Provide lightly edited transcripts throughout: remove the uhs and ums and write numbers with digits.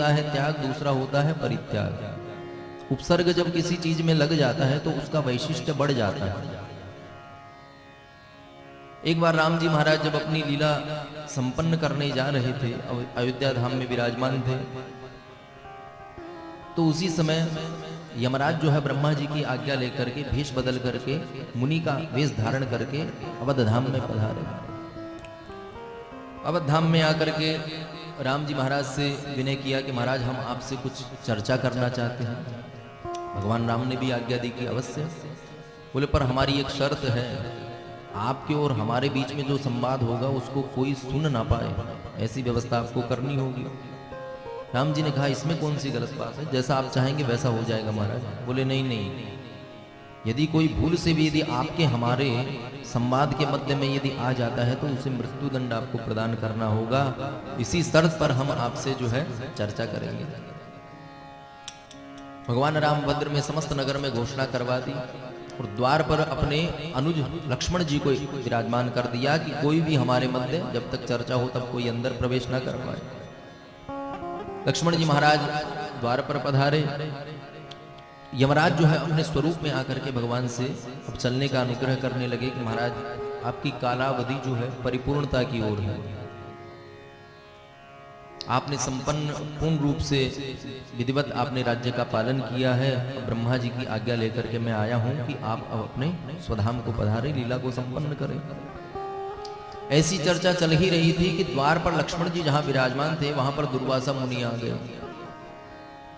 होता है त्याग, दूसरा होता है परित्याग। उपसर्ग जब किसी चीज में लग जाता है तो उसका वैशिष्ट्य बढ़ जाता है। एक बार राम जी महाराज जब अपनी लीला संपन्न करने जा रहे थे, अयोध्या धाम में विराजमान थे, तो उसी समय यमराज जो है ब्रह्मा जी की आज्ञा लेकर के भेष बदल करके मुनि का वेश धारण करके अवध धाम में पधारे। अवध धाम में आकर के राम जी महाराज से विनय किया कि महाराज हम आपसे कुछ चर्चा करना चाहते हैं। भगवान राम ने भी आज्ञा दी कि अवश्य। बोले पर हमारी एक शर्त है, आपके और हमारे बीच में जो संवाद होगा उसको कोई सुन ना पाए, ऐसी व्यवस्था आपको करनी होगी। राम जी ने कहा इसमें कौन सी गलत बात है, जैसा आप चाहेंगे वैसा हो जाएगा महाराज। बोले नहीं नहीं, यदि कोई भूल से भी यदि आपके हमारे संवाद के मध्य में यदि आ जाता है तो उसे मृत्युदंड आपको प्रदान करना होगा। इसी शर्त पर हम आपसे जो है चर्चा करेंगे। भगवान रामभद्र में समस्त नगर में घोषणा करवा दी और द्वार पर अपने अनुज लक्ष्मण जी को विराजमान कर दिया कि कोई भी हमारे मध्य जब तक चर्चा हो तब कोई अंदर प्रवेश न कर पाए। लक्ष्मण जी महाराज द्वार पर पधारे। यमराज जो है अपने स्वरूप में आकर के भगवान से अब चलने का अनुग्रह करने लगे कि महाराज आपकी कालावधि जो है परिपूर्णता की ओर है। आपने संपन्न पूर्ण रूप से विधिवत आपने राज्य का पालन किया है। ब्रह्मा जी की आज्ञा लेकर के मैं आया हूं कि आप अब अपने स्वधाम को पधारे, लीला को संपन्न करें। ऐसी चर्चा चल ही रही थी कि द्वार पर लक्ष्मण जी जहां विराजमान थे वहां पर दुर्वासा मुनि आ गए।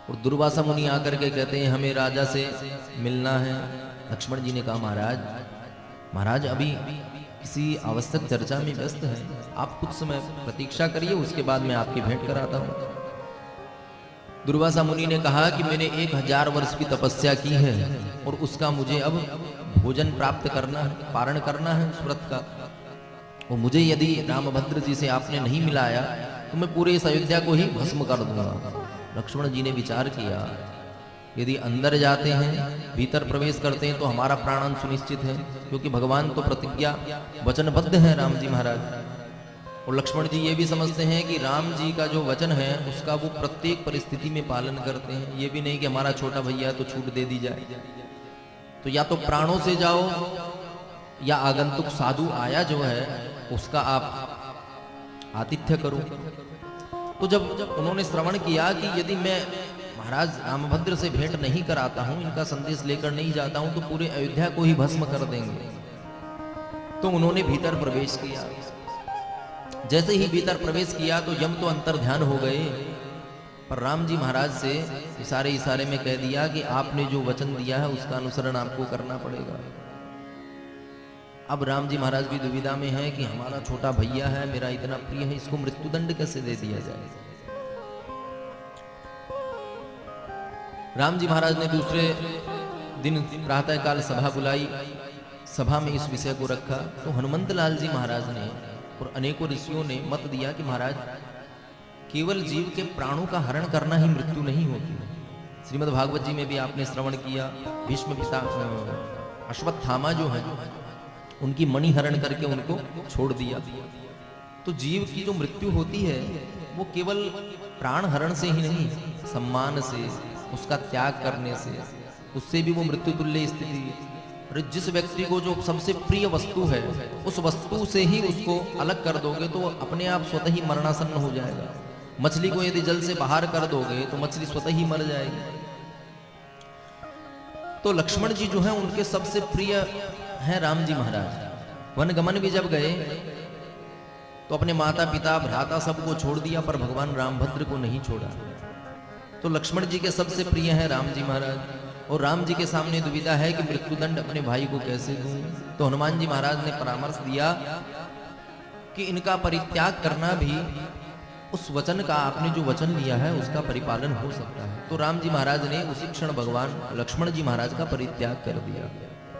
और दुर्वासा मुनि आकर के कहते हैं हमें राजा से मिलना है। लक्ष्मण जी ने कहा महाराज अभी किसी आवश्यक चर्चा में व्यस्त है, आप कुछ समय प्रतीक्षा करिए, उसके बाद मैं आपकी भेंट कराता हूं। दुर्वासा मुनि ने कहा कि मैंने 1000 वर्ष की तपस्या की है और उसका मुझे अब भोजन प्राप्त करना है, पारण करना है उस व्रत का। और मुझे यदि रामभद्र जी से आपने नहीं मिलाया तो मैं पूरे इस अयोध्या को ही भस्म कर दूंगा। लक्ष्मण जी ने विचार किया, यदि अंदर जाते हैं, भीतर प्रवेश करते हैं तो हमारा प्राणन सुनिश्चित है, क्योंकि भगवान तो प्रतिज्ञा वचनबद्ध है राम जी महाराज। और लक्ष्मण जी ये भी समझते हैं कि राम जी का जो वचन है उसका वो प्रत्येक परिस्थिति में पालन करते हैं। ये भी नहीं कि हमारा छोटा भैया है तो छूट दे दी जाए। तो या तो प्राणों से जाओ या आगंतुक साधु आया जो है उसका आप आतिथ्य करो। तो जब उन्होंने श्रवण किया कि यदि मैं महाराज रामभद्र से भेंट नहीं कराता हूं, इनका संदेश लेकर नहीं जाता हूं तो पूरे अयोध्या को ही भस्म कर देंगे, तो उन्होंने भीतर प्रवेश किया। जैसे ही भीतर प्रवेश किया तो यम तो अंतर्ध्यान हो गए, पर राम जी महाराज से इशारे में कह दिया कि आपने जो वचन दिया है उसका अनुसरण आपको करना पड़ेगा। अब राम जी महाराज भी दुविधा में है कि हमारा छोटा भैया है, मेरा इतना प्रिय है, इसको मृत्युदंड कैसे दे दिया जाए। राम जी महाराज ने दूसरे दिन प्रातःकाल सभा बुलाई। सभा में इस विषय को रखा तो हनुमंत लाल जी महाराज ने और अनेकों ऋषियों ने मत दिया कि महाराज केवल जीव के प्राणों का हरण करना ही मृत्यु नहीं होती। श्रीमद् भागवत जी में भी आपने श्रवण किया, भीष्म पिता अश्वत्थामा जो है उनकी मणि हरण करके उनको छोड़ दिया। तो जीव की जो मृत्यु होती है वो केवल प्राण हरण से ही नहीं, सम्मान से, उसका त्याग करने से, उससे भी वो मृत्यु तुल्य स्थिति। और जिस व्यक्ति को जो सबसे प्रिय वस्तु है उस वस्तु से ही उसको अलग कर दोगे तो अपने आप स्वतः ही मरणासन्न हो जाएगा। मछली को यदि जल से बाहर कर दोगे तो मछली स्वतः ही मर जाएगी। तो लक्ष्मण जी जो है उनके सबसे प्रिय हैं राम जी महाराज। वनगमन भी जब गए तो अपने माता पिता भ्राता सबको छोड़ दिया, पर भगवान रामभद्र को नहीं छोड़ा। तो लक्ष्मण जी के सबसे प्रिय हैं राम जी महाराज, और राम जी के सामने दुविधा है कि मृत्युदंड अपने भाई को कैसे दूं। तो हनुमान जी महाराज ने परामर्श दिया कि इनका परित्याग करना भी उस वचन का, आपने जो वचन लिया है उसका परिपालन हो सकता है। तो राम जी महाराज ने उसी क्षण भगवान लक्ष्मण जी महाराज का परित्याग कर दिया।